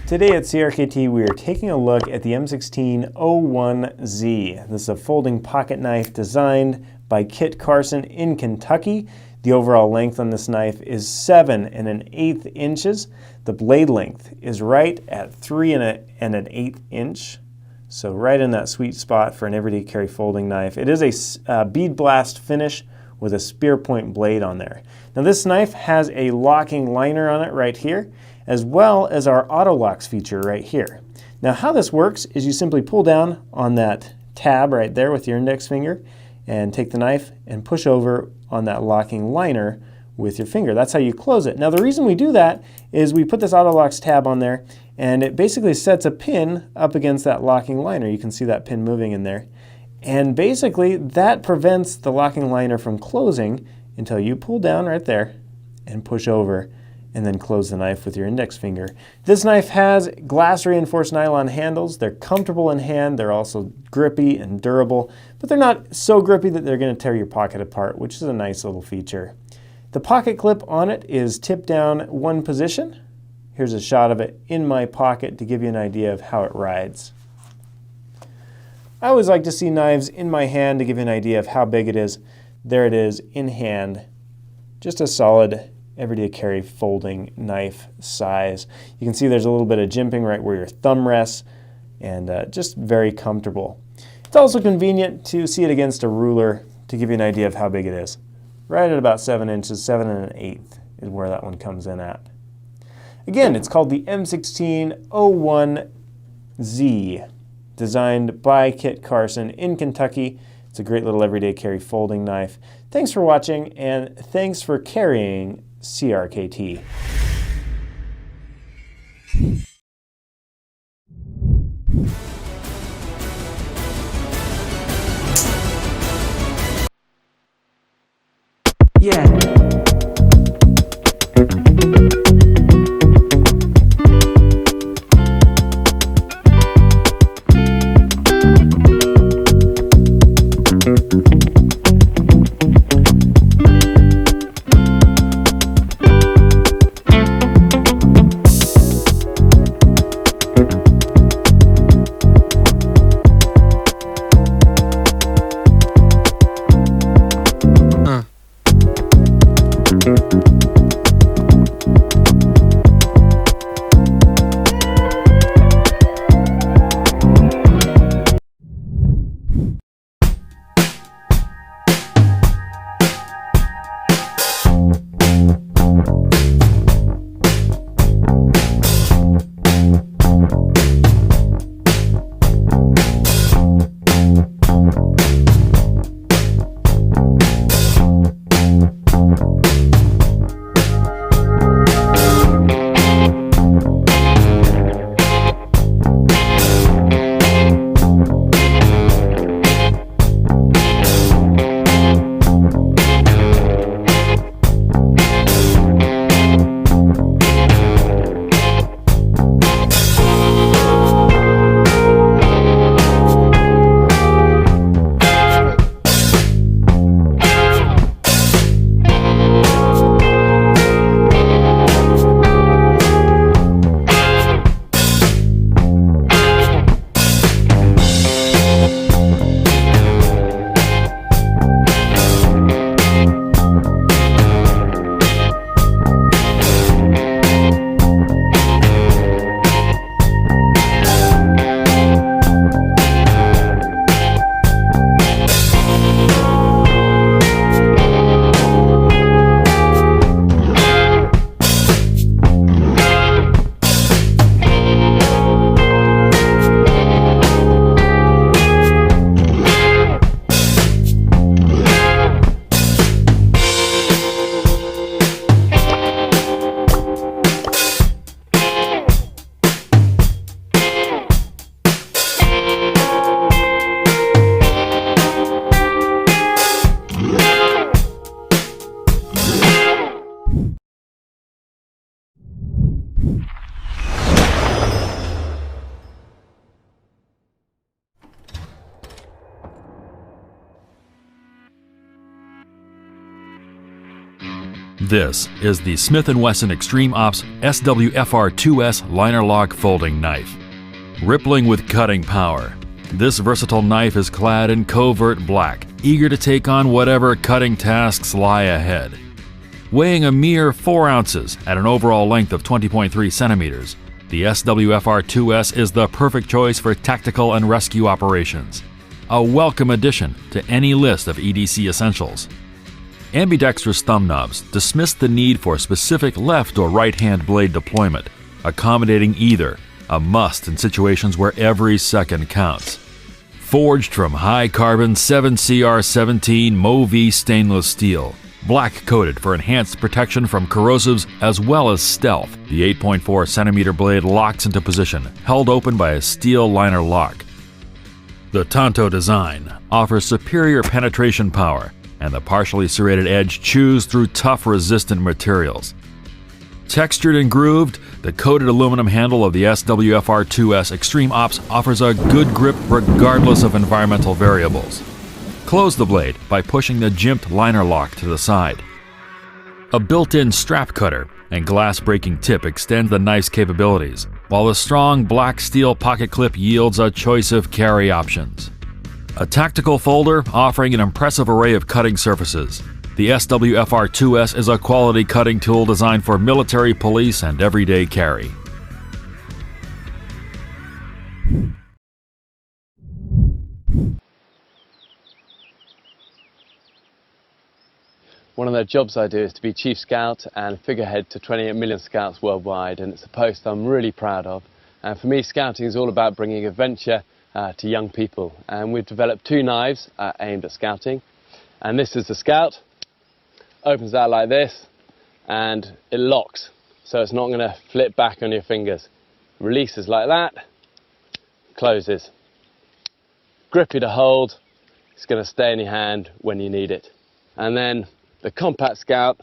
Today at CRKT we are taking a look at the M1601Z. This is a folding pocket knife designed by Kit Carson in Kentucky. The overall length on this knife is 7 1/8 inches. The blade length is right at 3 1/8 inch. So right in that sweet spot for an everyday carry folding knife. It is a bead blast finish with a spear point blade on there. Now this knife has a locking liner on it right here, as well as our auto locks feature right here. Now how this works is you simply pull down on that tab right there with your index finger and take the knife and push over on that locking liner with your finger. That's how you close it. Now the reason we do that is we put this auto locks tab on there and it basically sets a pin up against that locking liner. You can see that pin moving in there. And basically that prevents the locking liner from closing until you pull down right there and push over and then close the knife with your index finger. This knife has glass reinforced nylon handles. They're comfortable in hand. They're also grippy and durable, but they're not so grippy that they're going to tear your pocket apart, which is a nice little feature. The pocket clip on it is tipped down one position. Here's a shot of it in my pocket to give you an idea of how it rides. I always like to see knives in my hand to give you an idea of how big it is. There it is in hand. Just a solid everyday carry folding knife size. You can see there's a little bit of jimping right where your thumb rests and just very comfortable. It's also convenient to see it against a ruler to give you an idea of how big it is. Right at about 7 inches, 7 1/8 is where that one comes in at. Again, it's called the M1601Z. Designed by Kit Carson in Kentucky. It's a great little everyday carry folding knife. Thanks for watching and thanks for carrying CRKT. Yeah. This is the Smith & Wesson Extreme Ops SWFR2S liner lock folding knife. Rippling with cutting power, this versatile knife is clad in covert black, eager to take on whatever cutting tasks lie ahead. Weighing a mere 4 ounces at an overall length of 20.3 centimeters, the SWFR2S is the perfect choice for tactical and rescue operations. A welcome addition to any list of EDC essentials. Ambidextrous thumb knobs dismiss the need for specific left or right-hand blade deployment, accommodating either, a must in situations where every second counts. Forged from high-carbon 7CR17 Mo-V stainless steel, black-coated for enhanced protection from corrosives as well as stealth, the 8.4 centimeter blade locks into position, held open by a steel liner lock. The Tanto design offers superior penetration power, and the partially serrated edge chews through tough, resistant materials. Textured and grooved, the coated aluminum handle of the SWFR2S Extreme Ops offers a good grip regardless of environmental variables. Close the blade by pushing the jimped liner lock to the side. A built-in strap cutter and glass-breaking tip extend the knife's capabilities, while the strong black steel pocket clip yields a choice of carry options. A tactical folder offering an impressive array of cutting surfaces, the SWFR2S is a quality cutting tool designed for military, police, and everyday carry. One of the jobs I do is to be Chief Scout and figurehead to 28 million scouts worldwide, and it's a post I'm really proud of. And for me, scouting is all about bringing adventure to young people, and we've developed 2 knives aimed at scouting. And this is the Scout. Opens out like this and it locks, so it's not going to flip back on your fingers. Releases like that, closes. Grippy to hold, it's going to stay in your hand when you need it. And then the Compact Scout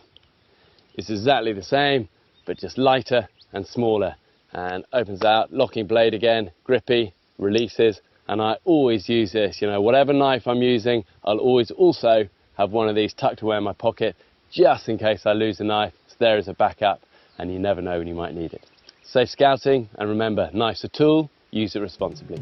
is exactly the same, but just lighter and smaller, and opens out, locking blade again, grippy, releases. And I always use this, you know, whatever knife I'm using, I'll always also have one of these tucked away in my pocket, just in case I lose a knife. It's there as a backup, and you never know when you might need it. Safe scouting, and remember, knife's a tool, use it responsibly.